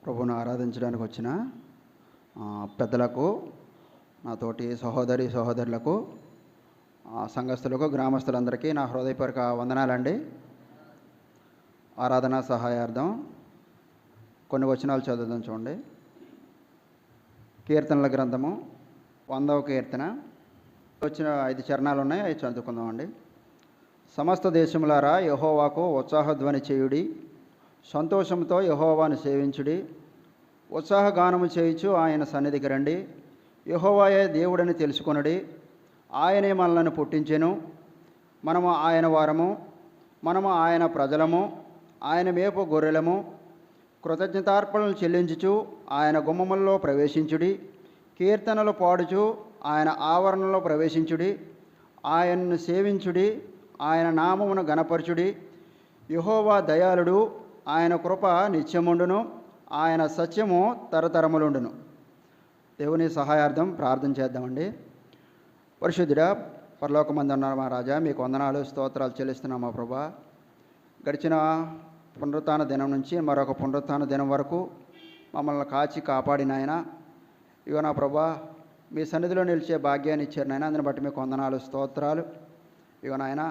ప్రభువును ఆరాధించడానికి వచ్చిన పెద్దలకు, నాతోటి సహోదరులకు, సంఘస్థులకు, గ్రామస్తులందరికీ నా హృదయపూర్వక వందనాలండి. ఆరాధన సహాయార్థం కొన్ని వచనాలు చదువుదాం. చూడండి, కీర్తనల గ్రంథము 100వ కీర్తన. వచ్చిన 5 చరణాలు ఉన్నాయి, అవి చదువుకుందామండి. సమస్త దేశములారా యెహోవాకు ఉత్సాహధ్వని చేయుడి, సంతోషంతో యెహోవాను సేవించుడి, ఉత్సాహగానము చేయుచు ఆయన సన్నిధికి రండి. యెహోవాయే దేవుడని తెలుసుకొనుడి, ఆయనే మనలను పుట్టించెను, మనము ఆయన వారము, మనము ఆయన ప్రజలము, ఆయన మేపు గొర్రెలము. కృతజ్ఞతార్పణలు చెల్లించుచు ఆయన గుమ్మములలో ప్రవేశించుడి, కీర్తనలు పాడుచు ఆయన ఆవరణలో ప్రవేశించుడి, ఆయన్ను సేవించుడి, ఆయన నామమును గణపరచుడి. యెహోవా దయాళుడు, ఆయన కృప నిత్యముండును, ఆయన సత్యము తరతరములుండును. దేవుని సహాయార్థం ప్రార్థన చేద్దామండి. పరిశుద్ధుడా, పరలోకమందున్న మా రాజా, మీకు వందనాలు స్తోత్రాలు చెల్లిస్తున్నాం మా ప్రభా. గడిచిన పునరుత్థాన దినం నుంచి మరొక పునరుత్థాన దినం వరకు మమ్మల్ని కాచి కాపాడిన ఆయన, ఇగో నా ప్రభా మీ సన్నిధిలో నిలిచే భాగ్యాన్ని ఇచ్చారు నాయన. అందుని బట్టి మీకు వందనాలు స్తోత్రాలు. ఇగో నాయన,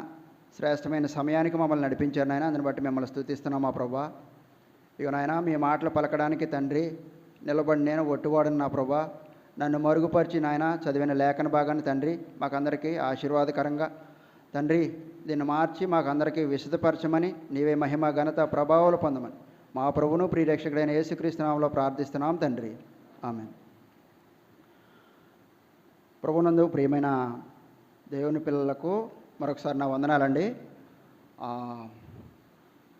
శ్రేష్టమైన సమయానికి మమ్మల్ని నడిపించారు నాయన. అందుని బట్టి మిమ్మల్ని స్తుతిస్తున్నాం మా ప్రభా. ఇగో నాయన, మీ మాటలు పలకడానికి తండ్రి నిలబడి నేను ఒట్టువాడని నా ప్రభా, నన్ను మరుగుపరిచి నాయన చదివిన లేఖన భాగాన్ని తండ్రి మాకందరికీ ఆశీర్వాదకరంగా తండ్రి దీన్ని మార్చి మాకందరికీ విశదపరచమని, నీవే మహిమ ఘనత ప్రభావాలు పొందమని మా ప్రభువును ప్రియరక్షకుడైన యేసుక్రీస్తు నామములో ప్రార్థిస్తున్నాం తండ్రి, ఆమేన్. ప్రభునందు ప్రియమైన దేవుని పిల్లలకు మరొకసారి నా వందనాలండి.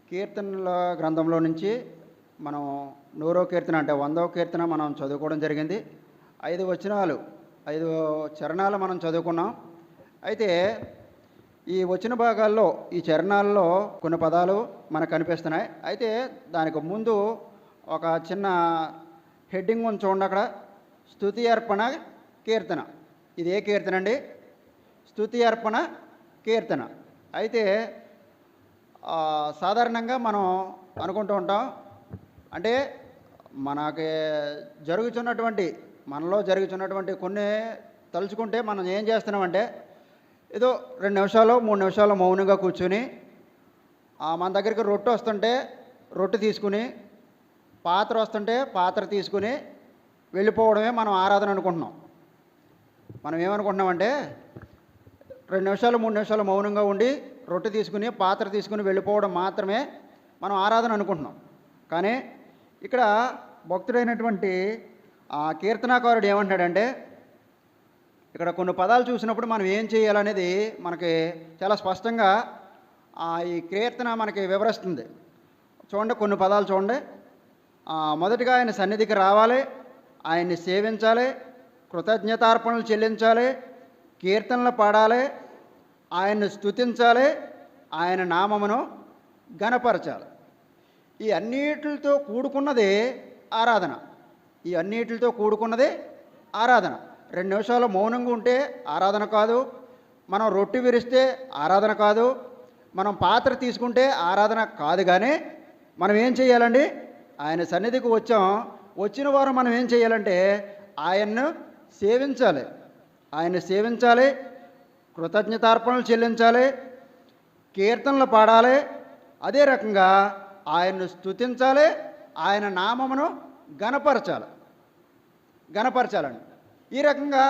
కీర్తనల గ్రంథంలో నుంచి మనం 100వ కీర్తన అంటే 100వ కీర్తన మనం చదువుకోవడం జరిగింది. 5 చరణాలు మనం చదువుకున్నాం. అయితే ఈ వచ్చిన భాగాల్లో, ఈ చరణాల్లో కొన్ని పదాలు మనకు కనిపిస్తున్నాయి. అయితే దానికి ముందు ఒక చిన్న హెడ్డింగ్ ఉంది చూడండి అక్కడ, స్తుతి అర్పణ కీర్తన. ఇది ఏ కీర్తన అండి? స్తుతి అర్పణ కీర్తన. అయితే సాధారణంగా మనం అనుకుంటూ ఉంటాం, అంటే మనలో జరుగుతున్నటువంటి కొన్ని తలుచుకుంటే మనం ఏం చేస్తున్నామంటే, ఏదో 2 నిమిషాలు 3 నిమిషాలు మౌనంగా కూర్చుని మన దగ్గరికి రొట్టె వస్తుంటే రొట్టె తీసుకుని, పాత్ర వస్తుంటే పాత్ర తీసుకుని వెళ్ళిపోవడమే మనం ఆరాధన అనుకుంటున్నాం. మనం ఏమనుకుంటున్నామంటే 2 నిమిషాలు 3 నిమిషాలు మౌనంగా ఉండి రొట్టె తీసుకుని పాత్ర తీసుకుని వెళ్ళిపోవడం మాత్రమే మనం ఆరాధన అనుకుంటున్నాం. కానీ ఇక్కడ భక్తుడైనటువంటి కీర్తనాకారుడు ఏమంటాడంటే, ఇక్కడ కొన్ని పదాలు చూసినప్పుడు మనం ఏం చేయాలనేది మనకి చాలా స్పష్టంగా ఈ కీర్తన మనకి వివరిస్తుంది. చూడండి, కొన్ని పదాలు చూడండి. మొదటిగా ఆయన సన్నిధికి రావాలి, ఆయన్ని సేవించాలి, కృతజ్ఞతార్పణలు చెల్లించాలి, కీర్తనలు పాడాలి, ఆయన్ని స్తుతించాలి, ఆయన నామమును ఘనపరచాలి. ఈ అన్నిటితో కూడుకున్నదే ఆరాధన. ఈ అన్నిటితో కూడుకున్నదే ఆరాధన. 2 నిమిషాలు మౌనంగా ఉంటే ఆరాధన కాదు, మనం రొట్టె విరిస్తే ఆరాధన కాదు, మనం పాత్ర తీసుకుంటే ఆరాధన కాదు. కానీ మనం ఏం చేయాలండి? ఆయన సన్నిధికి వచ్చిన వారు మనం ఏం చేయాలంటే ఆయన్ను సేవించాలి, ఆయన్ని సేవించాలి, కృతజ్ఞతార్పణలు చెల్లించాలి, కీర్తనలు పాడాలి, అదే రకంగా ఆయన్ను స్తుతించాలి, ఆయన నామమును గణపరచాలండి. ఈ రకంగా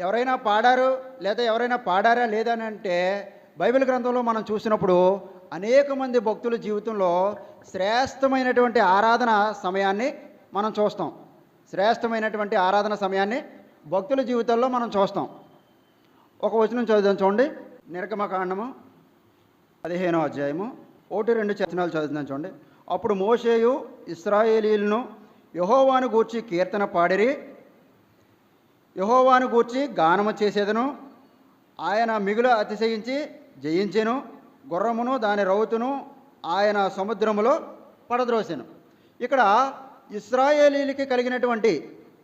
ఎవరైనా పాడారు లేదా ఎవరైనా పాడారా లేదని అంటే, బైబిల్ గ్రంథంలో మనం చూసినప్పుడు అనేక మంది భక్తుల జీవితంలో శ్రేష్టమైనటువంటి ఆరాధన సమయాన్ని మనం చూస్తాం. శ్రేష్టమైనటువంటి ఆరాధన సమయాన్ని భక్తుల జీవితాల్లో మనం చూస్తాం. ఒక వచనం చదువుదాం చూడండి. నిర్గమకాండము 15వ అధ్యాయము 1-2 వచనాలు చదువుతున్నాను చూడండి. అప్పుడు మోషేయు ఇశ్రాయేలీయులను యెహోవాను గూర్చి కీర్తన పాడిరి, యెహోవాను గూర్చి గానము చేసేదను, ఆయన మిగుల అతిశయించి జయించెను, గుర్రమును దాని రౌతును ఆయన సముద్రములో పడద్రోసెను. ఇక్కడ ఇశ్రాయేలీయులకి కలిగినటువంటి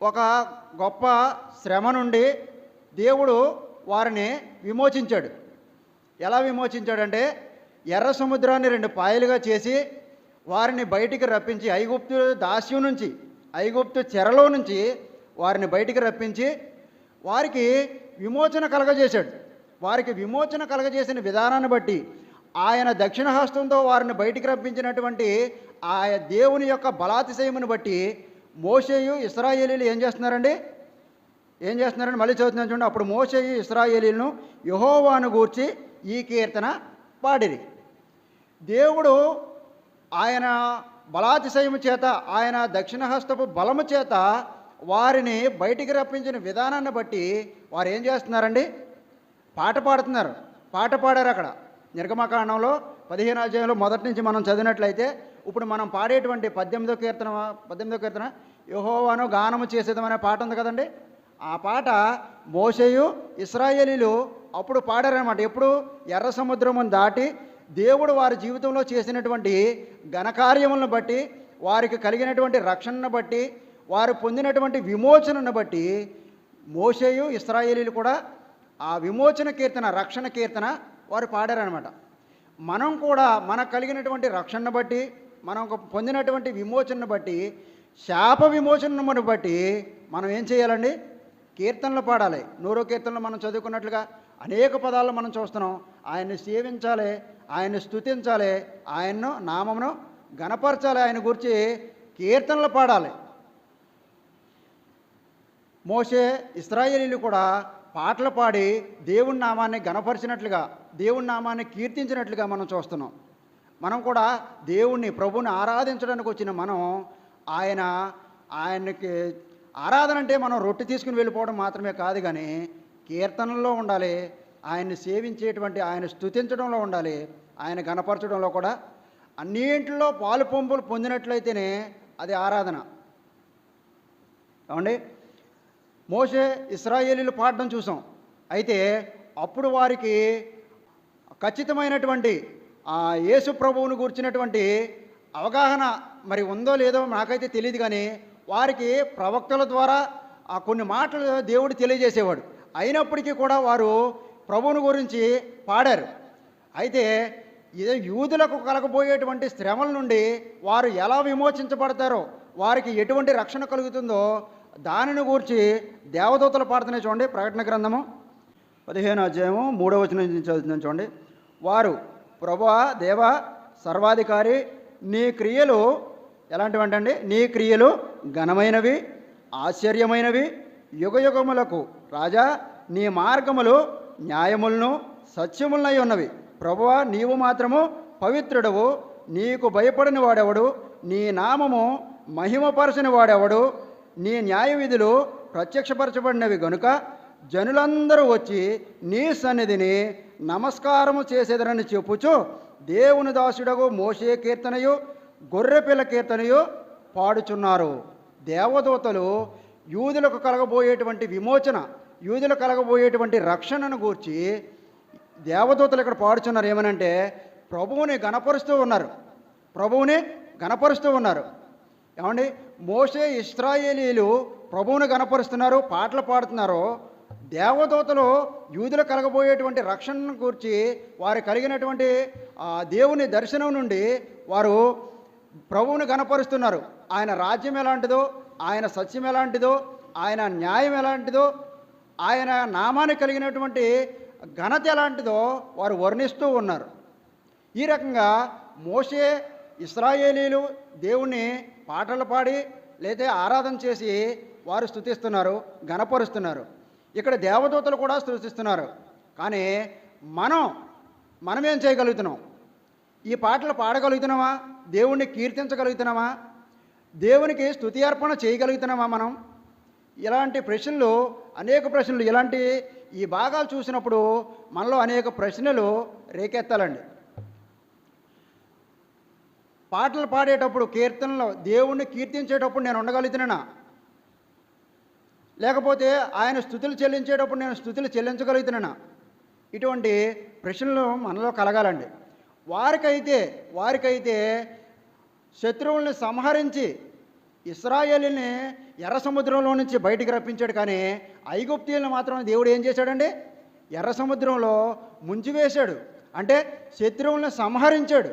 ఒక గొప్ప శ్రమ నుండి దేవుడు వారిని విమోచించాడు. ఎలా విమోచించాడంటే, ఎర్ర సముద్రాన్ని 2 పాయలుగా చేసి వారిని బయటికి రప్పించి, ఐగుప్తు దాస్యం నుంచి ఐగుప్తు చెరలో నుంచి వారిని బయటికి రప్పించి వారికి విమోచన కలగజేశాడు. వారికి విమోచన కలగజేసిన విధానాన్ని బట్టి ఆయన దక్షిణ హస్తంతో వారిని బయటికి రప్పించినటువంటి ఆ దేవుని యొక్క బలాతిశయమును బట్టి మోషేయు ఇశ్రాయేలీలు ఏం చేస్తున్నారండి? మళ్ళీ చదువుతున్నాను చూడండి. అప్పుడు మోషేయు ఇశ్రాయేలీలను యెహోవాను గూర్చి ఈ కీర్తన పాడిరి. దేవుడు ఆయన బలాతిశయము చేత, ఆయన దక్షిణహస్తపు బలము చేత వారిని బయటికి రప్పించిన విధానాన్ని బట్టి వారు ఏం చేస్తున్నారండి? పాట పాడుతున్నారు. పాట పాడారు. అక్కడ నిర్గమకాండంలో 15వ అధ్యాయంలో మొదటి నుంచి మనం చదివినట్లయితే ఇప్పుడు మనం పాడేటువంటి 18వ కీర్తన యెహోవాను గానము చేసేదమనే పాట ఉంది కదండి. ఆ పాట మోషేయు ఇశ్రాయేలీలు అప్పుడు పాడారనమాట. ఎప్పుడు? ఎర్ర సముద్రమును దాటి దేవుడు వారి జీవితంలో చేసినటువంటి ఘనకార్యములను బట్టి, వారికి కలిగినటువంటి రక్షణను బట్టి, వారు పొందినటువంటి విమోచనను బట్టి మోషేయు ఇశ్రాయేలీలు కూడా ఆ విమోచన కీర్తన, రక్షణ కీర్తన వారు పాడారనమాట. మనం కూడా మనకు కలిగినటువంటి రక్షణను బట్టి, మనం పొందినటువంటి విమోచనను బట్టి, శాప విమోచనను బట్టి మనం ఏం చేయాలండి? కీర్తనలు పాడాలి. 100వ కీర్తనలు మనం చదువుకున్నట్లుగా అనేక పదాలను మనం చూస్తున్నాం. ఆయన్ని సేవించాలి, ఆయన్ని స్తుతించాలి, ఆయన్ను నామమును గణపరచాలి, ఆయన గురించి కీర్తనలు పాడాలి. మోషే ఇశ్రాయేలీలు కూడా పాటలు పాడి దేవుని నామాన్ని గణపరిచినట్లుగా, దేవుని నామాన్ని కీర్తించినట్లుగా మనం చూస్తున్నాం. మనం కూడా దేవుణ్ణి, ప్రభువుని ఆరాధించడానికి వచ్చిన మనం ఆయనకి ఆరాధన అంటే మనం రొట్టె తీసుకుని వెళ్ళిపోవడం మాత్రమే కాదు, కానీ కీర్తనల్లో ఉండాలి, ఆయన్ని సేవించేటువంటి, ఆయన స్తుతించడంలో ఉండాలి, ఆయన గణపరచడంలో కూడా అన్నింటిలో పాలు పంపులు పొందినట్లయితేనే అది ఆరాధన. ఏమండి? మోషే ఇశ్రాయేలీలు పాడడం చూసాం. అయితే అప్పుడు వారికి ఖచ్చితమైనటువంటి యేసు ప్రభువును గురించినటువంటి అవగాహన మరి ఉందో లేదో నాకైతే తెలియదు, కానీ వారికి ప్రవక్తల ద్వారా కొన్ని మాటలు దేవుడు తెలియజేసేవాడు. అయినప్పటికీ కూడా వారు ప్రభువుని గురించి పాడారు. అయితే ఇదే యూదులకు కలగబోయేటువంటి శ్రమల నుండి వారు ఎలా విమోచించబడతారో, వారికి ఎటువంటి రక్షణ కలుగుతుందో దానిని గూర్చి దేవదూతలు పాడుతున్నాయి. చూడండి, ప్రకటన గ్రంథము 15వ అధ్యాయము 3వ వచనం నుంచి చదువుతున్నాను చూడండి. వారు, ప్రభువా, దేవా, సర్వాధికారి, నీ క్రియలు ఎలాంటివంటండి? నీ క్రియలు ఘనమైనవి, ఆశ్చర్యమైనవి, యుగయుగములకు రాజా, నీ మార్గములు న్యాయములను సత్యములనై ఉన్నవి. ప్రభువా, నీవు మాత్రము పవిత్రుడవు, నీకు భయపడిన వాడెవడు? నీ నామము మహిమపరచని వాడెవడు? నీ న్యాయ విధులు ప్రత్యక్షపరచబడినవి గనుక జనులందరూ వచ్చి నీ సన్నిధిని నమస్కారము చేసేదరని చెప్పుచు దేవుని దాసుడగు మోషే కీర్తనయు గొర్రెపిల్ల కీర్తనయు పాడుచున్నారు. దేవదూతలు యూదులకు కలగబోయేటువంటి విమోచన, యూదులకు కలగబోయేటువంటి రక్షణను గూర్చి దేవదూతలు ఇక్కడ పాడుచున్నారు. ఏమనంటే ప్రభువుని గణపరుస్తూ ఉన్నారు. ఏమండి? మోషే ఇశ్రాయేలీలు ప్రభువుని గణపరుస్తున్నారు, పాటలు పాడుతున్నారు. దేవదూతలు యూదులు కలగబోయేటువంటి రక్షణను గురించి, వారు కలిగినటువంటి దేవుని దర్శనం నుండి వారు ప్రభువుని గణపరుస్తున్నారు. ఆయన రాజ్యం ఎలాంటిదో, ఆయన సత్యం ఎలాంటిదో, ఆయన న్యాయం ఎలాంటిదో, ఆయన నామానికి కలిగినటువంటి ఘనత ఎలాంటిదో వారు వర్ణిస్తూ ఉన్నారు. ఈ రకంగా మోషే ఇశ్రాయేలీలు దేవుణ్ణి పాటలు పాడి లేదా ఆరాధన చేసి వారు స్తుతిస్తున్నారు, గణపరుస్తున్నారు. ఇక్కడ దేవదూతలు కూడా స్తుతిస్తున్నారు. కానీ మనం ఏం చేయగలుగుతున్నాం? ఈ పాటలు పాడగలుగుతున్నామా? దేవుణ్ణి కీర్తించగలుగుతున్నామా? దేవునికి స్తుతి అర్పణ చేయగలుగుతున్నామా మనం? ఇలాంటి ప్రశ్నలు, అనేక ప్రశ్నలు, ఇలాంటి ఈ భాగాలు చూసినప్పుడు మనలో అనేక ప్రశ్నలు రేకెత్తాలండి. పాటలు పాడేటప్పుడు, కీర్తనలో దేవుణ్ణి కీర్తించేటప్పుడు నేను ఉండగలుగుతున్నానా? లేకపోతే ఆయన స్తుతులు చెల్లించేటప్పుడు నేను స్తుతులు చెల్లించగలుగుతున్నానా? ఇటువంటి ప్రశ్నలు మనలో కలగాలండి. వారికైతే శత్రువుల్ని సంహరించి ఇశ్రాయేలుని ఎర్ర సముద్రంలో నుంచి బయటికి రప్పించాడు. కానీ ఐగుప్తీయులను మాత్రం దేవుడు ఏం చేశాడండి? ఎర్ర సముద్రంలో ముంచివేశాడు. అంటే శత్రువుల్ని సంహరించాడు.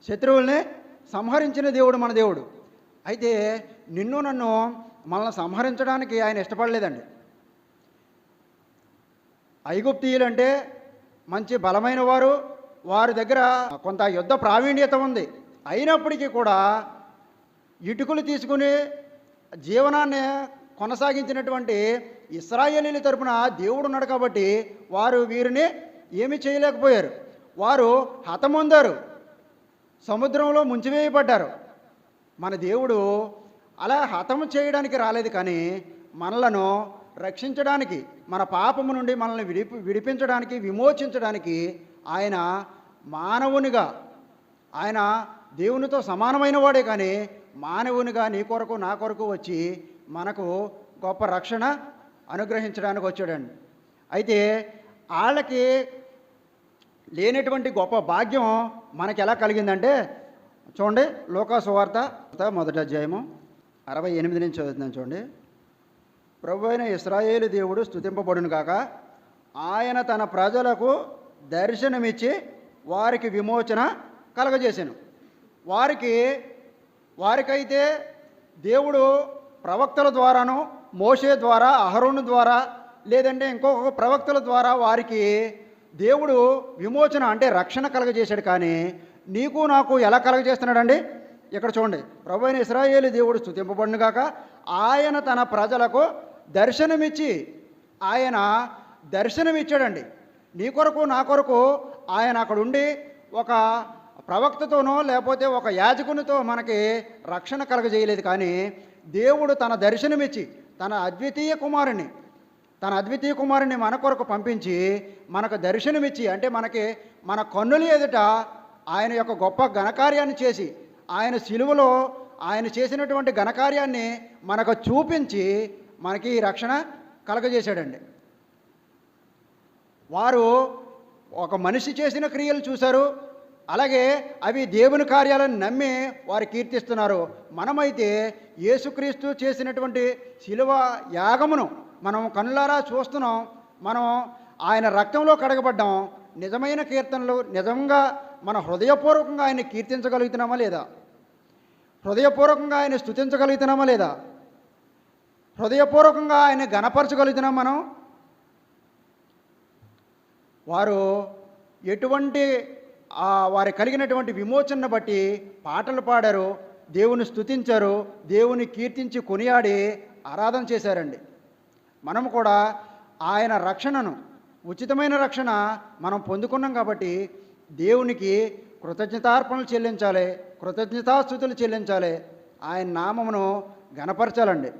శత్రువుల్ని సంహరించిన దేవుడు మన దేవుడు. అయితే నిన్ను నన్ను మనల్ని సంహరించడానికి ఆయన ఇష్టపడలేదండి. ఐగుప్తీయులంటే మంచి బలమైన వారు, వారి దగ్గర కొంత యుద్ధ ప్రావీణ్యత ఉంది. అయినప్పటికీ కూడా ఇటుకలు తీసుకుని జీవనాన్ని కొనసాగించినటువంటి ఇశ్రాయేలీల తరపున దేవుడు ఉన్నాడు కాబట్టి వారు వీరిని ఏమీ చేయలేకపోయారు. వారు హతమొందారు, సముద్రంలో ముంచివేయబడ్డారు. మన దేవుడు అలా హతము చేయడానికి రాలేదు, కానీ మనలను రక్షించడానికి, మన పాపము నుండి మనల్ని విడిపించడానికి, విమోచించడానికి ఆయన మానవునిగా, ఆయన దేవునితో సమానమైన వాడే కానీ మానవునిగా నీ కొరకు నా కొరకు వచ్చి మనకు గొప్ప రక్షణ అనుగ్రహించడానికి వచ్చాడండి. అయితే వాళ్ళకి లేనటువంటి గొప్ప భాగ్యం మనకి ఎలా కలిగిందంటే చూడండి, లూకా సువార్త 1వ అధ్యాయము 68 నుంచి చదువుతున్నాను చూడండి. ప్రభు అయిన ఇశ్రాయేలు దేవుడు స్తుతింపబడును కాక, ఆయన తన ప్రజలకు దర్శనమిచ్చి వారికి విమోచన కలగజేశాను. వారికైతే దేవుడు ప్రవక్తల ద్వారాను, మోషే ద్వారా, అహరోను ద్వారా, లేదంటే ఇంకొక ప్రవక్తల ద్వారా వారికి దేవుడు విమోచన అంటే రక్షణ కలగజేశాడు. కానీ నీకు నాకు ఎలా కలగజేస్తున్నాడండి? ఇక్కడ చూడండి, ప్రభు అయిన ఇశ్రాయేలు దేవుడు స్తుతింపబడును గాక, ఆయన తన ప్రజలకు దర్శనమిచ్చి, ఆయన దర్శనమిచ్చాడండి. నీ కొరకు నా కొరకు ఆయన అక్కడ ఉండి ఒక ప్రవక్తతోనో లేకపోతే ఒక యాజకునితో మనకి రక్షణ కలగజేయలేదు. కానీ దేవుడు తన దర్శనమిచ్చి తన అద్వితీయ కుమారుని మన కొరకు పంపించి మనకు దర్శనమిచ్చి, అంటే మన కన్నుల ఎదుట ఆయన యొక్క గొప్ప ఘనకార్యాన్ని చేసి, ఆయన శిలువలో ఆయన చేసినటువంటి ఘనకార్యాన్ని మనకు చూపించి మనకి ఈ రక్షణ కలగజేశాడండి. వారు ఒక మనిషి చేసిన క్రియలు చూశారు, అలాగే అవి దేవుని కార్యాలను నమ్మి వారు కీర్తిస్తున్నారు. మనమైతే యేసుక్రీస్తు చేసినటువంటి శిలువ యాగమును మనం కనులారా చూస్తున్నాం. మనం ఆయన రక్తంలో కడగబడ్డాం. నిజమైన కీర్తనలు నిజంగా మన హృదయపూర్వకంగా ఆయన కీర్తించగలుగుతున్నామా లేదా? హృదయపూర్వకంగా ఆయన స్తుతించగలుగుతున్నామా లేదా? హృదయపూర్వకంగా ఆయన గణపరచగలుగుతున్నాం మనం? వారు ఎటువంటి వారి కలిగినటువంటి విమోచనను బట్టి పాటలు పాడారు, దేవుని స్తుతించారు, దేవుని కీర్తించి కొనియాడి ఆరాధన చేశారండి. మనం కూడా ఆయన రక్షణను, ఉచితమైన రక్షణ మనం పొందుకున్నాం కాబట్టి దేవునికి కృతజ్ఞతార్పణలు చెల్లించాలి, కృతజ్ఞతాస్తుతులు చెల్లించాలి, ఆయన నామమును గణపరచాలండి.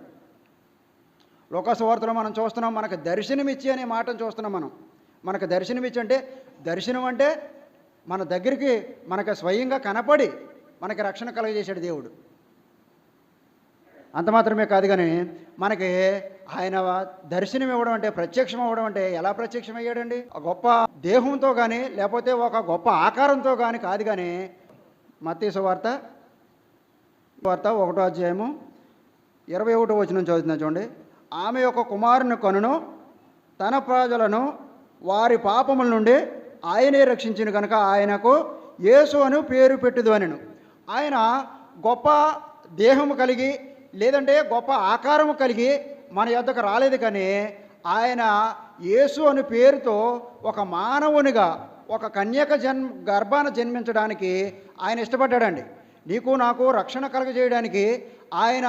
లోకసువార్తలో మనం చూస్తున్నాం, మనకు దర్శనమిచ్చి అనే మాటను చూస్తున్నాం. మనకు దర్శనమిచ్చి అంటే, దర్శనం అంటే మన దగ్గరికి మనకు స్వయంగా కనపడి మనకి రక్షణ కలుగజేశాడు దేవుడు. అంత మాత్రమే కాదు, కానీ మనకి ఆయన దర్శనం ఇవ్వడం అంటే, ప్రత్యక్షం అవ్వడం అంటే ఎలా ప్రత్యక్షం అయ్యాడండి? ఒక గొప్ప దేహంతో కానీ లేకపోతే ఒక గొప్ప ఆకారంతో కానీ కాదు. కానీ మత్తయి సువార్త 1వ అధ్యాయము 21వ వచనం చదువుతున్నాను చూడండి. ఆమె యొక్క కుమారుని కనును తన ప్రజలను వారి పాపముల నుండి ఆయనే రక్షించిన కనుక ఆయనకు యేసు అని పేరు పెట్టుదు అనెను. ఆయన గొప్ప దేహము కలిగి లేదంటే గొప్ప ఆకారము కలిగి మన యొద్దకు రాలేదు, కానీ ఆయన యేసు అని పేరుతో ఒక మానవునిగా ఒక కన్యక గర్భాన జన్మించడానికి ఆయన ఇష్టపడ్డాడండి. నీకు నాకు రక్షణ కలుగజేయడానికి ఆయన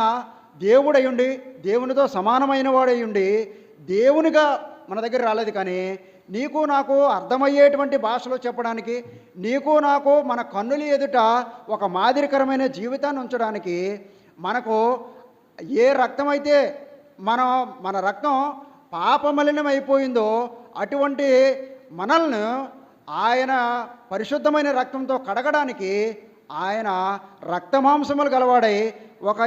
దేవుడై ఉండి, దేవునితో సమానమైన వాడై ఉండి దేవునిగా మన దగ్గర రాలేదు, కానీ నీకు నాకు అర్థమయ్యేటువంటి భాషలో చెప్పడానికి, నీకు నాకు మన కన్నుల ఎదుట ఒక మాదిరికరమైన జీవితాన్ని ఉంచడానికి, మనకు ఏ రక్తం అయితే మన రక్తం పాపమలినం అయిపోయిందో అటువంటి మనల్ని ఆయన పరిశుద్ధమైన రక్తంతో కడగడానికి ఆయన రక్తమాంసములు గలవాడై ఒక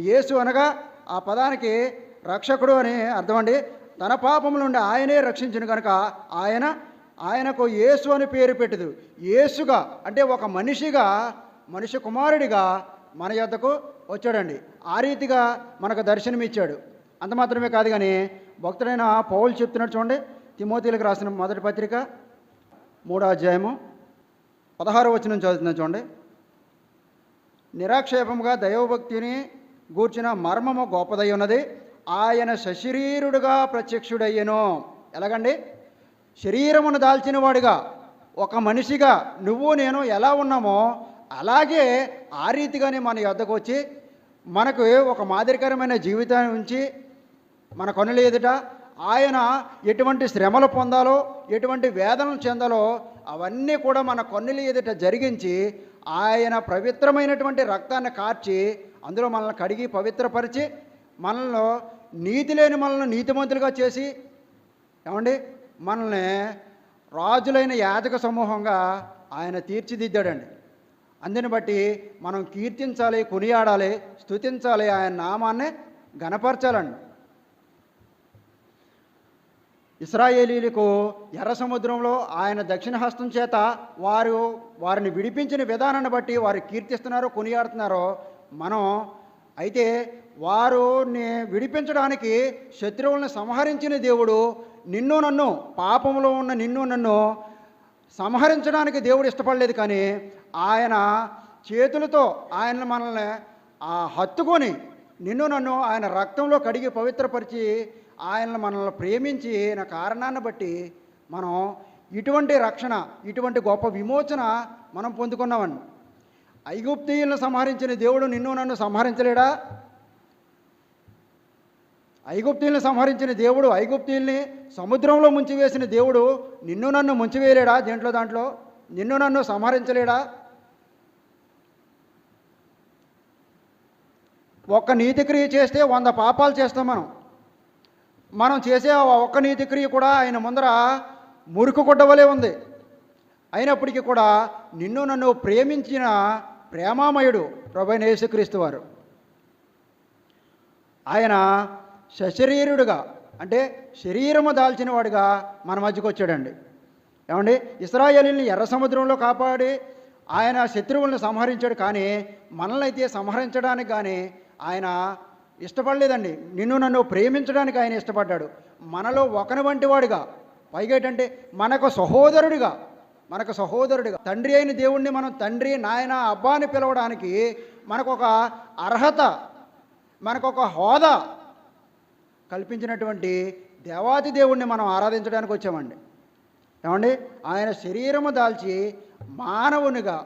యేసు అనగా ఆ పదానికి రక్షకుడు అని అర్థం అండి. తన పాపముల నుండి ఆయనే రక్షించిన కనుక ఆయనకు యేసు అని పేరు పెట్టదు. యేసుగా అంటే ఒక మనిషి కుమారుడిగా మన యొద్దకు వచ్చాడండి. ఆ రీతిగా మనకు దర్శనమిచ్చాడు. అంత మాత్రమే కాదు, కానీ భక్తుడైన పౌలు చెప్తున్నాడు చూడండి, తిమోతీలకు రాసిన మొదటి పత్రిక 3వ అధ్యాయము 16వ వచనం చదువుతున్నాను చూడండి. నిరాక్షేపముగా దైవభక్తిని గూర్చిన మర్మము గొప్పదై ఉన్నది. ఆయన సశరీరుడుగా ప్రత్యక్షుడయ్యను. ఎలాగండి? శరీరమును దాల్చిన వాడిగా, ఒక మనిషిగా నువ్వు నేను ఎలా ఉన్నామో అలాగే ఆ రీతిగానే మన యొద్దకు వచ్చి మనకు ఒక మాదిరికరమైన జీవితాన్ని ఉంచి మన కనుల ఎదుట ఆయన ఎటువంటి శ్రమలు పొందాలో, ఎటువంటి వేదనలు చెందాలో అవన్నీ కూడా మన కన్నుల ఎదుట జరిగించి ఆయన పవిత్రమైనటువంటి రక్తాన్ని కార్చి అందులో మనల్ని కడిగి పవిత్రపరిచి మనల్ని నీతి లేని మనల్ని నీతిమంతులుగా చేసి ఏమండి మనల్ని రాజులైన యాజక సమూహంగా ఆయన తీర్చిదిద్దాడండి. అందుని బట్టి మనం కీర్తించాలి, కొనియాడాలి, స్తుతించాలి, ఆయన నామాన్ని ఘనపరచాలండి. ఇశ్రాయేలీలకు ఎర్ర సముద్రంలో ఆయన దక్షిణ హస్తం చేత వారిని విడిపించిన విధానాన్ని బట్టి వారు కీర్తిస్తున్నారో కొనియాడుతున్నారో మనం అయితే వారిని విడిపించడానికి శత్రువులను సంహరించిన దేవుడు నిన్ను నన్ను, పాపంలో ఉన్న నిన్ను నన్ను సంహరించడానికి దేవుడు ఇష్టపడలేదు. కానీ ఆయన చేతులతో ఆయన మనల్ని హత్తుకొని నిన్ను నన్ను ఆయన రక్తంలో కడిగి పవిత్రపరిచి ఆయన మనల్ని ప్రేమించిన కారణాన్ని బట్టి మనం ఇటువంటి రక్షణ, ఇటువంటి గొప్ప విమోచన మనం పొందుకున్నామండి. ఐగుప్తీయులను సంహరించిన దేవుడు నిన్ను నన్ను సంహరించలేడా? ఐగుప్తీయులను సంహరించిన దేవుడు, ఐగుప్తీయుల్ని సముద్రంలో ముంచివేసిన దేవుడు నిన్ను నన్ను ముంచివేయలేడా? దాంట్లో నిన్ను నన్ను సంహరించలేడా? ఒక్క నీతిక్రియ చేస్తే 100 పాపాలు చేస్తాం. మనం చేసే ఒక్క నీతిక్రియ కూడా ఆయన ముందర మురికి గుడ్డవలే ఉంది. అయినప్పటికీ కూడా నిన్ను నన్ను ప్రేమించిన ప్రేమామయుడు ప్రభువైన యేసుక్రీస్తు వారు ఆయన సశరీరుడుగా, అంటే శరీరము దాల్చిన వాడిగా మన మధ్యకు వచ్చాడండి. ఏమండి? ఇశ్రాయేలీయుల్ని ఎర్ర సముద్రంలో కాపాడి ఆయన శత్రువులను సంహరించాడు. కానీ మనల్ని అయితే సంహరించడానికి కానీ ఆయన ఇష్టపడలేదండి. నిన్ను నన్ను ప్రేమించడానికి ఆయన ఇష్టపడ్డాడు. మనలో ఒకని వంటి వాడిగా, పైగా ఏంటంటే మనకు సహోదరుడిగా తండ్రి అయిన దేవుణ్ణి మనం తండ్రి, నాయన, అబ్బా అని పిలవడానికి మనకొక అర్హత, మనకొక హోదా కల్పించినటువంటి దేవాది దేవుణ్ణి మనం ఆరాధించడానికి వచ్చామండి. ఏమండి? ఆయన శరీరము దాల్చి మానవునిగా,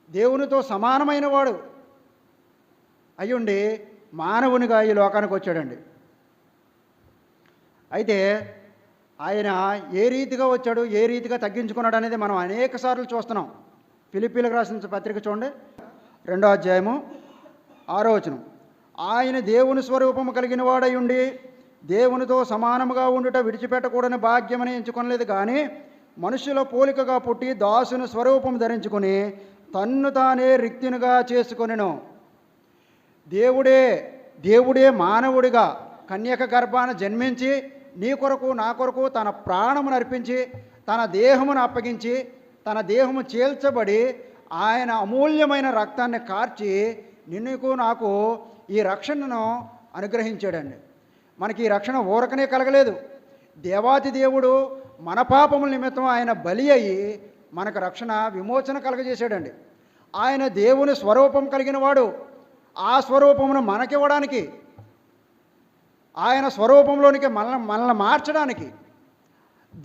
దేవునితో సమానమైన వాడు అయ్యుండి మానవునిగా ఈ లోకానికి వచ్చాడండి. అయితే ఆయన ఏ రీతిగా వచ్చాడు, ఏ రీతిగా తగ్గించుకున్నాడు అనేది మనం అనేక సార్లు చూస్తున్నాం. ఫిలిప్పీలకు రాసిన పత్రిక చూడండి, 2వ అధ్యాయము 6వ వచనం. ఆయన దేవుని స్వరూపము కలిగిన వాడై ఉండి దేవునితో సమానముగా ఉండుట విడిచిపెట్టకూడని భాగ్యమని ఎంచుకొనలేదు. కానీ మనుషుల పోలికగా పుట్టి దాసుని స్వరూపం ధరించుకొని తన్ను తానే రిక్తునిగా చేసుకొనెను. దేవుడే మానవుడిగా కన్యక గర్భాన జన్మించి నీ కొరకు నా కొరకు తన ప్రాణమును అర్పించి తన దేహమును అప్పగించి తన దేహము చేల్చబడి ఆయన అమూల్యమైన రక్తాన్ని కార్చి నిన్నుకు నాకు ఈ రక్షణను అనుగ్రహించాడండి. మనకి ఈ రక్షణ ఊరకనే కలగలేదు. దేవాతి దేవుడు మన పాపముల నిమిత్తం ఆయన బలి అయ్యి మనకు రక్షణ విమోచన కలగజేశాడండి. ఆయన దేవుని స్వరూపం కలిగిన వాడు. ఆ స్వరూపమును మనకివ్వడానికి, ఆయన స్వరూపంలోనికి మనల్ని మార్చడానికి,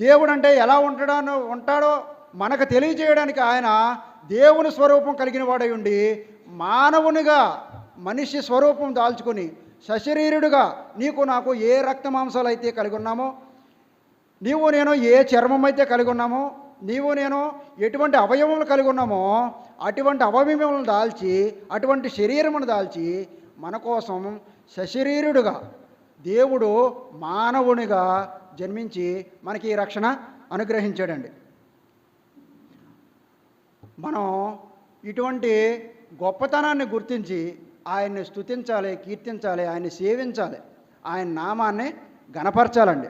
దేవుడు అంటే ఎలా ఉంటాడో మనకు తెలియజేయడానికి ఆయన దేవుని స్వరూపం కలిగిన వాడై ఉండి మానవునిగా మనిషి స్వరూపం దాల్చుకొని సశరీరుడుగా నీకు నాకు ఏ రక్త మాంసాలు అయితే కలిగి ఉన్నామో, నీవు నేను ఏ చర్మం అయితే కలిగి ఉన్నామో, నీవు నేను ఎటువంటి అవయవములు కలిగి ఉన్నామో అటువంటి అవయవములను దాల్చి, అటువంటి శరీరమును దాల్చి మన కోసం సశరీరుడుగా దేవుడు మానవునిగా జన్మించి మనకి ఈ రక్షణ అనుగ్రహించాడండి. మనం ఇటువంటి గొప్పతనాన్ని గుర్తించి ఆయన్ని స్తుతించాలి, కీర్తించాలి, ఆయన్ని సేవించాలి, ఆయన నామాన్ని ఘనపరచాలండి.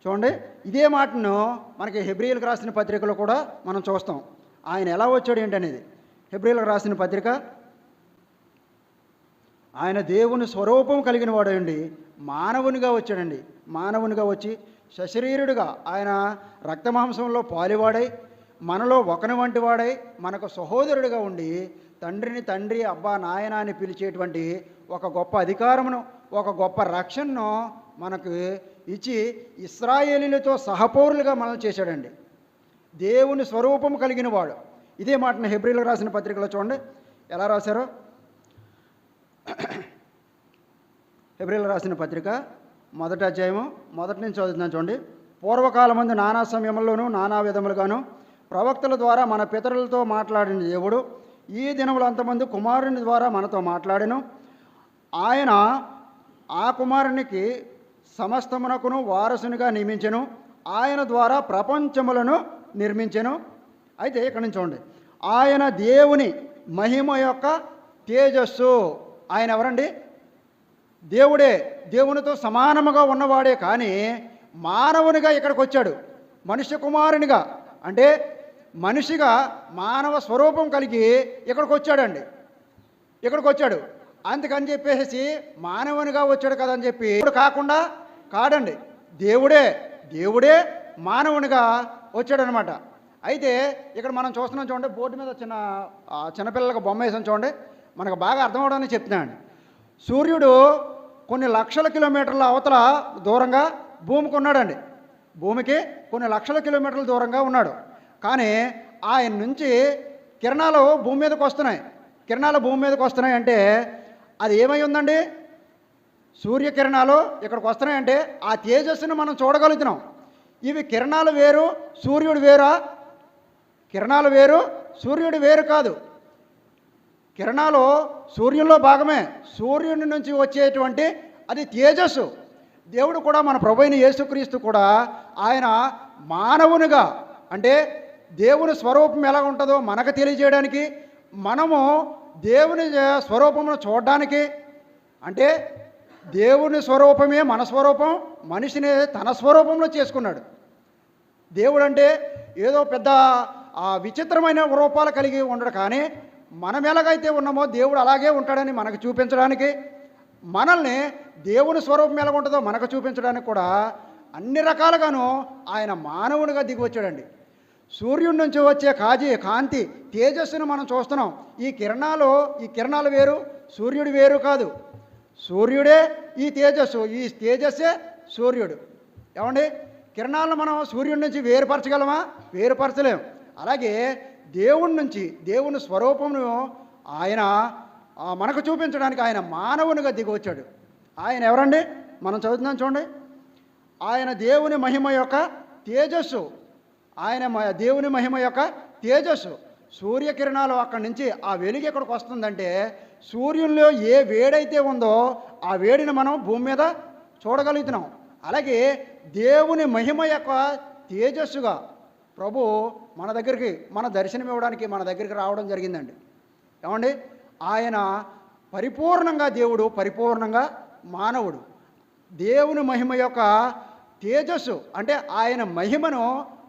చూడండి, ఇదే మాటను మనకి హెబ్రీయులకు రాసిన పత్రికలో కూడా మనం చూస్తాం. ఆయన ఎలా వచ్చాడు ఏంటనేది. హెబ్రీయులకు రాసిన పత్రిక, ఆయన దేవుని స్వరూపం కలిగిన వాడండి, మానవునిగా వచ్చాడండి. మానవునిగా వచ్చి సశరీరుడుగా ఆయన రక్తమాంసంలో పాలివాడై మనలో ఒకని వంటి వాడై మనకు సహోదరుడిగా ఉండి తండ్రిని తండ్రి, అబ్బా, నాయన అని పిలిచేటువంటి ఒక గొప్ప అధికారమును, ఒక గొప్ప రక్షణను మనకు ఇచ్చి ఇశ్రాయేలీలతో సహపౌరులుగా మనల్ని చేశాడండి. దేవుని స్వరూపం కలిగిన వాడు. ఇదే మాటను హెబ్రీలకు రాసిన పత్రికలో చూడండి ఎలా రాశారో. హెబ్రీలకు రాసిన పత్రిక 1వ అధ్యాయము 1 నుంచి చదువుతున్నాను చూడండి. పూర్వకాలమందు నానా సమయంలోనూ నానా విధములుగాను ప్రవక్తల ద్వారా మన పితరులతో మాట్లాడిన దేవుడు ఈ దినములు అంతమంది కుమారుని ద్వారా మనతో మాట్లాడెను. ఆయన ఆ కుమారునికి సమస్తమునకును వారసునిగా నియమించెను. ఆయన ద్వారా ప్రపంచములను నిర్మించెను. అయితే ఇక్కడ నుంచి చూడండి, ఆయన దేవుని మహిమ యొక్క తేజస్సు. ఆయన ఎవరండి? దేవుడే, దేవునితో సమానముగా ఉన్నవాడే. కానీ మానవునిగా ఇక్కడికి వచ్చాడు, మనుష్య కుమారునిగా, అంటే మనిషిగా మానవ స్వరూపం కలిగి ఇక్కడికి వచ్చాడండి. ఇక్కడికి వచ్చాడు. అందుకని చెప్పేసి మానవునిగా వచ్చాడు కదని చెప్పి కాకుండా కాడండి, దేవుడే మానవునిగా వచ్చాడనమాట. అయితే ఇక్కడ మనం చూస్తున్నాం చూడండి, బోర్డు మీద చిన్నపిల్లలకు బొమ్మ వేసాం చూడండి, మనకు బాగా అర్థమవడానికి చెప్తున్నాను. సూర్యుడు కొన్ని లక్షల కిలోమీటర్ల అవతల దూరంగా భూమికి ఉన్నాడండి. భూమికి కొన్ని లక్షల కిలోమీటర్ల దూరంగా ఉన్నాడు. కానీ ఆయన నుంచి కిరణాలు భూమి మీదకి వస్తున్నాయి. అంటే అది ఏమై ఉందండి? సూర్యకిరణాలు ఇక్కడికి వస్తున్నాయంటే ఆ తేజస్సును మనం చూడగలుగుతున్నాం. ఇవి కిరణాలు వేరు, సూర్యుడు వేరా? కిరణాలు వేరు, సూర్యుడు వేరు కాదు. కిరణాలు సూర్యుల్లో భాగమే. సూర్యుని నుంచి వచ్చేటువంటి అది తేజస్సు. దేవుడు కూడా, మన ప్రభువైన యేసుక్రీస్తు కూడా ఆయన మానవునిగా, అంటే దేవుని స్వరూపం ఎలా ఉంటుందో మనకు తెలియజేయడానికి, మనము దేవుని స్వరూపమును చూడడానికి, అంటే దేవుని స్వరూపమే మన స్వరూపం, మనిషిని తన స్వరూపంలో చేసుకున్నాడు. దేవుడు అంటే ఏదో పెద్ద విచిత్రమైన రూపాలు కలిగి ఉండడు. కానీ మనం ఎలాగైతే ఉన్నామో దేవుడు అలాగే ఉంటాడని మనకు చూపించడానికి, మనల్ని దేవుని స్వరూపం ఎలా ఉంటుందో మనకు చూపించడానికి కూడా అన్ని రకాలుగాను ఆయన మానవునిగా దిగి వచ్చాడండి. సూర్యుడి నుంచి వచ్చే కాంతి తేజస్సును మనం చూస్తున్నాం. ఈ కిరణాలు వేరు, సూర్యుడు వేరు కాదు. సూర్యుడే ఈ తేజస్సు, ఈ తేజస్సే సూర్యుడు. ఏమండి, కిరణాలను మనం సూర్యుడి నుంచి వేరుపరచగలమా? వేరుపరచలేం. అలాగే దేవుడి నుంచి, దేవుని స్వరూపమును ఆయన మనకు చూపించడానికి ఆయన మానవునిగా దిగి వచ్చాడు. ఆయన ఎవరండి? మనం చదువుతున్నాం చూడండి. ఆయన దేవుని మహిమ యొక్క తేజస్సు. దేవుని మహిమ యొక్క తేజస్సు. సూర్యకిరణాలు అక్కడి నుంచి ఆ వెలుగు ఎక్కడికి వస్తుందంటే, సూర్యునిలో ఏ వేడైతే ఉందో ఆ వేడిని మనం భూమి మీద చూడగలుగుతున్నాం. అలాగే దేవుని మహిమ యొక్క తేజస్సుగా ప్రభు మన దర్శనం ఇవ్వడానికి మన దగ్గరికి రావడం జరిగిందండి. ఏమండి, ఆయన పరిపూర్ణంగా దేవుడు, పరిపూర్ణంగా మానవుడు. దేవుని మహిమ యొక్క తేజస్సు అంటే ఆయన మహిమను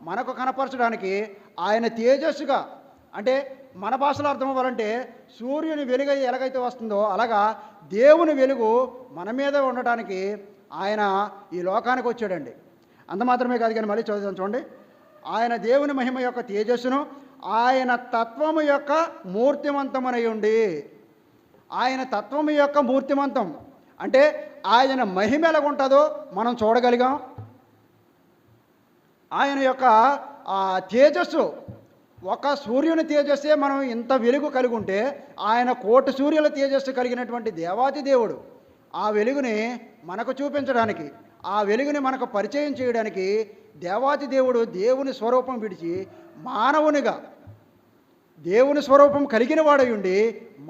మనకు కనపరచడానికి ఆయన తేజస్సుగా, అంటే మన భాషలో అర్థం అవ్వాలంటే సూర్యుని వెలుగు ఎలాగైతే వస్తుందో అలాగా దేవుని వెలుగు మన మీద ఉండటానికి ఆయన ఈ లోకానికి వచ్చాడండి. అంత మాత్రమే కాదు, కానీ మళ్ళీ చదువుతాం చూడండి. ఆయన దేవుని మహిమ యొక్క తేజస్సును ఆయన తత్వము యొక్క మూర్తిమంతమనై ఉండి. ఆయన తత్వము యొక్క మూర్తిమంతం అంటే ఆయన మహిమ ఎలాగుంటుందో మనం చూడగలిగాం. ఆయన యొక్క తేజస్సు, ఒక సూర్యుని తేజస్సే మనం ఇంత వెలుగు కలిగి ఉంటే, ఆయన కోటి సూర్యుల తేజస్సు కలిగినటువంటి దేవాతి దేవుడు. ఆ వెలుగుని మనకు చూపించడానికి, ఆ వెలుగుని మనకు పరిచయం చేయడానికి దేవాతి దేవుడు దేవుని స్వరూపం విడిచి మానవునిగా, దేవుని స్వరూపం కలిగిన వాడై ఉండి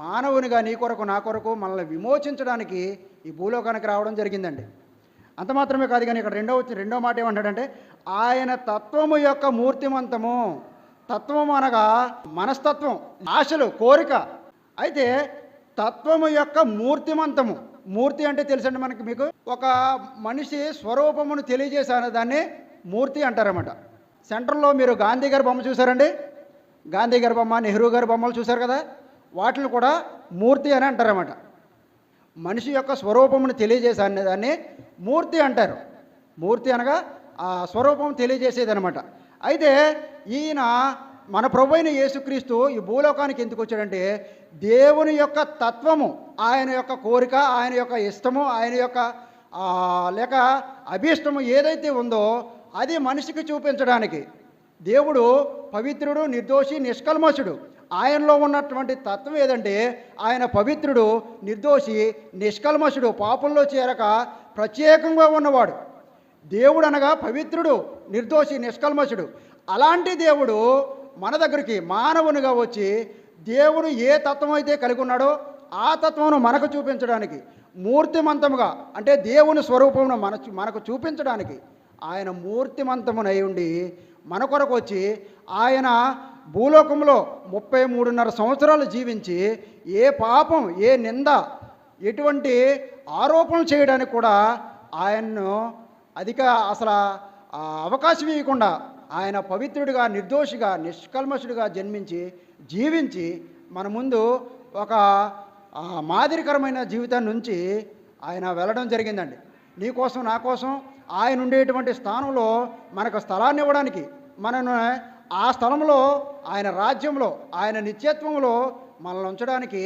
మానవునిగా నీ కొరకు నా కొరకు మనల్ని విమోచించడానికి ఈ భూలోకానికి రావడం జరిగిందండి. అంత మాత్రమే కాదు, కానీ ఇక్కడ రెండో మాట ఏమంటాడంటే ఆయన తత్వము యొక్క మూర్తిమంతము. తత్వము అనగా మనస్తత్వం, ఆశలు, కోరిక. అయితే తత్వము యొక్క మూర్తిమంతము. మూర్తి అంటే తెలుసండి మనకి, మీకు ఒక మనిషి స్వరూపమును తెలియజేసాను దాన్ని మూర్తి అంటారన్నమాట. సెంటర్లో మీరు గాంధీ గారి బొమ్మ చూసారండి, గాంధీ గారి బొమ్మ, నెహ్రూ గారి బొమ్మలు చూశారు కదా, వాటిని కూడా మూర్తి అని అంటారన్నమాట. మనిషి యొక్క స్వరూపమును తెలియజేసాను దాన్ని మూర్తి అంటారు. మూర్తి అనగా ఆ స్వరూపం తెలియజేసేది అనమాట. అయితే ఈయన మన ప్రభు అయిన యేసుక్రీస్తు ఈ భూలోకానికి ఎందుకు వచ్చాడంటే దేవుని యొక్క తత్వము, ఆయన యొక్క కోరిక, ఆయన యొక్క ఇష్టము, ఆయన యొక్క లేక అభీష్టము ఏదైతే ఉందో అది మనిషికి చూపించడానికి. దేవుడు పవిత్రుడు, నిర్దోషి, నిష్కల్మషుడు. ఆయనలో ఉన్నటువంటి తత్వం ఏదంటే ఆయన పవిత్రుడు, నిర్దోషి, నిష్కల్మషుడు, పాపంలో చేరక ప్రత్యేకంగా ఉన్నవాడు. దేవుడు అనగా పవిత్రుడు, నిర్దోషి, నిష్కల్మషుడు. అలాంటి దేవుడు మన దగ్గరికి మానవునిగా వచ్చి దేవుడు ఏ తత్వం అయితే కలిగి ఉన్నాడో ఆ తత్వమును మనకు చూపించడానికి, మూర్తిమంతముగా అంటే దేవుని స్వరూపమును మనకు చూపించడానికి ఆయన మూర్తిమంతమునై ఉండి మన కొరకు వచ్చి ఆయన భూలోకంలో 33.5 సంవత్సరాలు జీవించి ఏ పాపం, ఏ నింద, ఎటువంటి ఆరోపణలు చేయడానికి కూడా ఆయన్ను అసలు అవకాశం ఇవ్వకుండా ఆయన పవిత్రుడిగా, నిర్దోషిగా, నిష్కల్మషుడిగా జన్మించి జీవించి మన ముందు ఒక మాదిరికరమైన జీవితాన్ని నుంచి ఆయన వెళ్ళడం జరిగిందండి. నీ కోసం, నా కోసం ఆయన ఉండేటువంటి స్థానంలో మనకు స్థలాన్ని ఇవ్వడానికి, మనను ఆ స్థలంలో ఆయన రాజ్యంలో, ఆయన నిత్యత్వంలో మనల్ని ఉంచడానికి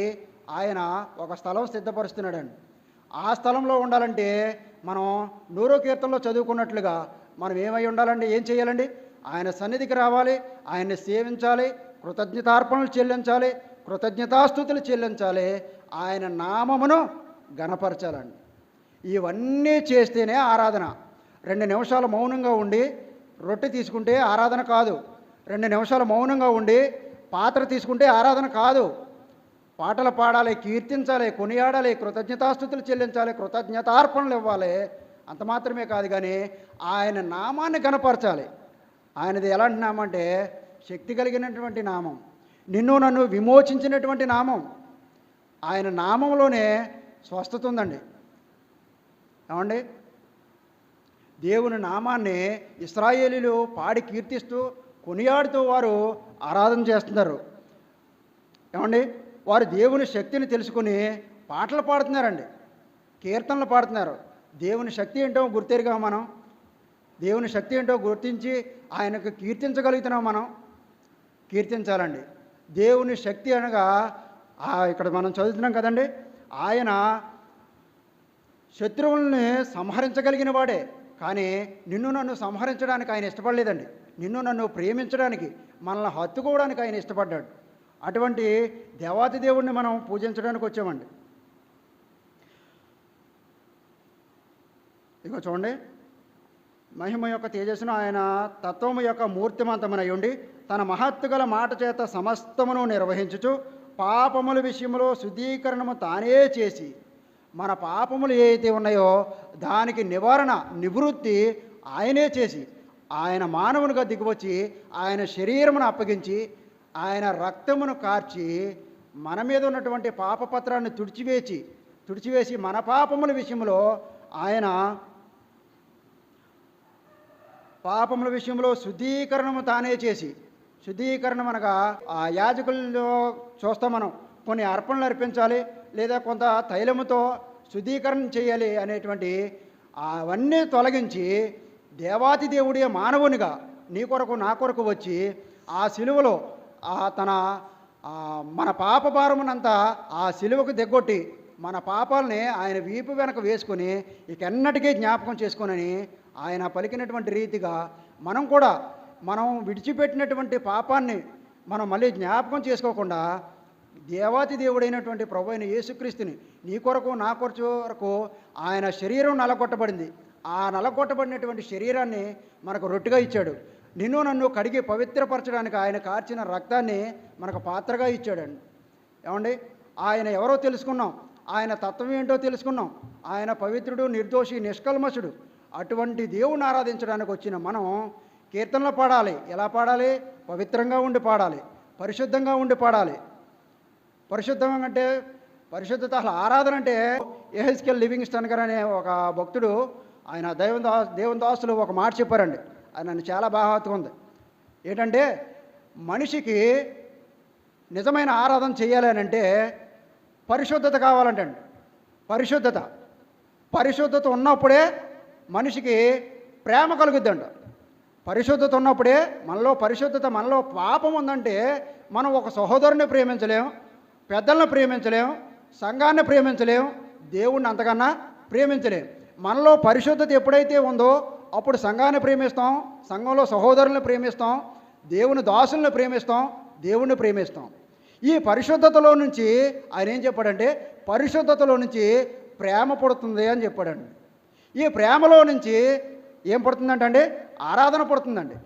ఆయన ఒక స్థలం సిద్ధపరుస్తున్నాడండి. ఆ స్థలంలో ఉండాలంటే మనం 100వ కీర్తనలో చదువుకున్నట్లుగా మనం ఏమై ఉండాలండి? ఏం చేయాలండి? ఆయన సన్నిధికి రావాలి, ఆయన్ని సేవించాలి, కృతజ్ఞతార్పణలు చెల్లించాలి, కృతజ్ఞతాస్తుతులు చెల్లించాలి, ఆయన నామమును గణపరచాలండి. ఇవన్నీ చేస్తేనే ఆరాధన. 2 నిమిషాలు మౌనంగా ఉండి రొట్టె తీసుకుంటే ఆరాధన కాదు. 2 నిమిషాలు మౌనంగా ఉండి పాత్ర తీసుకుంటే ఆరాధన కాదు. పాటలు పాడాలి, కీర్తించాలి, కొనియాడాలి, కృతజ్ఞతాస్తుతులు చెల్లించాలి, కృతజ్ఞతార్పణలు ఇవ్వాలి. అంత మాత్రమే కాదు, కానీ ఆయన నామాన్ని గణపరచాలి. ఆయనది ఎలాంటి నామం అంటే శక్తి కలిగినటువంటి నామం, నిన్ను నన్ను విమోచించినటువంటి నామం. ఆయన నామంలోనే స్వస్థత ఉందండి. ఏమండి? దేవుని నామాన్ని ఇశ్రాయేలీలు పాడి కీర్తిస్తూ కొనియాడుతూ వారు ఆరాధన చేస్తున్నారు. ఏమండి? వారు దేవుని శక్తిని తెలుసుకుని పాటలు పాడుతున్నారండి, కీర్తనలు పాడుతున్నారు. దేవుని శక్తి ఏంటో గుర్తెరిగా మనం, దేవుని శక్తి ఏంటో గుర్తించి ఆయనకు కీర్తించగలుగుతున్నాం. మనం కీర్తించాలండి. దేవుని శక్తి అనగా ఇక్కడ మనం చదువుతున్నాం కదండి, ఆయన శత్రువుల్ని సంహరించగలిగిన వాడే. కానీ నిన్ను నన్ను సంహరించడానికి ఆయన ఇష్టపడలేదండి. నిన్ను నన్ను ప్రేమించడానికి, మనల్ని హత్తుకోవడానికి ఆయన ఇష్టపడ్డాడు. అటువంటి దేవాతి దేవుణ్ణి మనం పూజించడానికి వచ్చామండి. ఇక చూడండి, మహిమ యొక్క తేజస్సును ఆయన తత్వము యొక్క మూర్తిమంతమునై ఉండి తన మహత్తు గల మాట చేత సమస్తమును నిర్వహించుచు పాపముల విషయంలో శుద్ధీకరణము తానే చేసి, మన పాపములు ఏవైతే ఉన్నాయో దానికి నివృత్తి ఆయనే చేసి, ఆయన మానవునిగా దిగివచ్చి ఆయన శరీరమును అప్పగించి ఆయన రక్తమును కార్చి మన మీద ఉన్నటువంటి పాపపత్రాన్ని తుడిచివేసి మన పాపముల విషయంలో ఆయన పాపముల విషయంలో శుద్ధీకరణము తానే చేసి, శుద్ధీకరణం అనగా ఆ యాజకుల్లో చూస్తాం మనం, కొన్ని అర్పణలు అర్పించాలి లేదా కొంత తైలముతో శుద్ధీకరణ చేయాలి అనేటువంటి అవన్నీ తొలగించి దేవాతి దేవుడే మానవునిగా నీ కొరకు నా కొరకు వచ్చి ఆ సిలువలో మన పాప భారమునంతా ఆ సిలువకు దిగ్గొట్టి మన పాపాలని ఆయన వీపు వెనక వేసుకొని ఇకెన్నటికీ జ్ఞాపకం చేసుకొనని ఆయన పలికినటువంటి రీతిగా మనం విడిచిపెట్టినటువంటి పాపాన్ని మనం మళ్ళీ జ్ఞాపకం చేసుకోకుండా దేవాతి దేవుడైనటువంటి ప్రభు అయిన యేసుక్రీస్తుని నీ కొరకు నా కొరకు ఆయన శరీరం నలగొట్టబడింది. ఆ నలగొట్టబడినటువంటి శరీరాన్ని మనకు రొట్టెగా ఇచ్చాడు. నిన్ను నన్ను కడిగి పవిత్రపరచడానికి ఆయన కార్చిన రక్తాన్ని మనకు పాత్రగా ఇచ్చాడండి. ఏమండి? ఆయన ఎవరో తెలుసుకున్నాం, ఆయన తత్వం ఏంటో తెలుసుకున్నాం. ఆయన పవిత్రుడు, నిర్దోషి, నిష్కల్మషుడు. అటువంటి దేవుణ్ణి ఆరాధించడానికి వచ్చిన మనం కీర్తనలు పాడాలి. ఎలా పాడాలి? పవిత్రంగా ఉండి పాడాలి, పరిశుద్ధంగా ఉండి పాడాలి. పరిశుద్ధం అంటే పరిశుద్ధత, ఆరాధన అంటే యెహెజ్కేల్ లివింగ్స్టన్ గారు అనే ఒక భక్తుడు, ఆయన దేవుని దాసులు ఒక మాట చెప్పారండి. అది నన్ను చాలా బాగా హత్తుకుంది. ఏంటంటే మనిషికి నిజమైన ఆరాధన చేయాలి అని అంటే పరిశుద్ధత కావాలంటండి. పరిశుద్ధత ఉన్నప్పుడే మనిషికి ప్రేమ కలుగుద్దంట. పరిశుద్ధత ఉన్నప్పుడే, మనలో పరిశుద్ధత, మనలో పాపం ఉందంటే మనం ఒక సహోదరుని ప్రేమించలేం, పెద్దలను ప్రేమించలేం, సంఘాన్ని ప్రేమించలేం, దేవుణ్ణి అంతకన్నా ప్రేమించలేం. మనలో పరిశుద్ధత ఎప్పుడైతే ఉందో అప్పుడు సంఘాన్ని ప్రేమిస్తాం, సంఘంలో సహోదరులను ప్రేమిస్తాం, దేవుని దాసులను ప్రేమిస్తాం, దేవుణ్ణి ప్రేమిస్తాం. ఈ పరిశుద్ధతలో నుంచి ఆయన ఏం చెప్పాడంటే, పరిశుద్ధతలో నుంచి ప్రేమ పుడుతుంది అని చెప్పాడండి. ఈ ప్రేమలో నుంచి ఏం పుడుతుందంటే ఆరాధన పుడుతుందండి.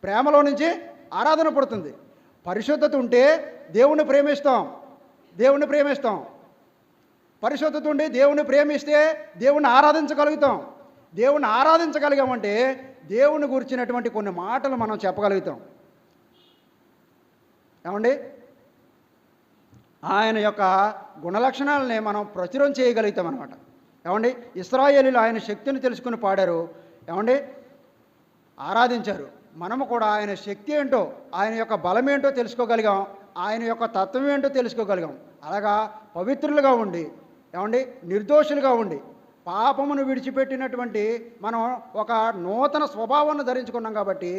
ప్రేమలో నుంచి ఆరాధన పుడుతుంది. పరిశుద్ధత ఉంటే దేవుణ్ణి ప్రేమిస్తాం, దేవుణ్ణి ప్రేమిస్తాం. పరిశుద్ధత ఉండి దేవుణ్ణి ప్రేమిస్తే దేవుణ్ణి ఆరాధించగలుగుతాం. దేవుణ్ణి ఆరాధించగలిగామంటే దేవుని గురించినటువంటి కొన్ని మాటలు మనం చెప్పగలుగుతాం. ఏమండి, ఆయన యొక్క గుణలక్షణాలని మనం ప్రచురం చేయగలుగుతాం అన్నమాట. ఏమండి, ఇశ్రాయేలీయులు ఆయన శక్తిని తెలుసుకుని పాడారు. ఏమండి, ఆరాధించారు. మనము కూడా ఆయన శక్తి ఏంటో, ఆయన యొక్క బలం ఏంటో తెలుసుకోగలిగాం, ఆయన యొక్క తత్వం ఏంటో తెలుసుకోగలిగాం. అలాగా పవిత్రులుగా ఉండి, ఏమండి, నిర్దోషులుగా ఉండి, పాపమును విడిచిపెట్టినటువంటి మనం ఒక నూతన స్వభావాన్ని ధరించుకున్నాం. కాబట్టి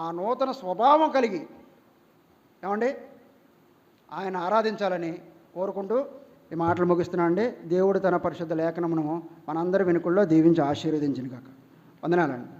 ఆ నూతన స్వభావం కలిగి, ఏమండి, ఆయన ఆరాధించాలని కోరుకుంటూ ఈ మాటలు ముగిస్తున్నాను అండి. దేవుడు తన పరిశుద్ధ లేఖనమును మనందరి వెనుకల్లో దీవించి ఆశీర్వదించిన కాక. వందనాలండి.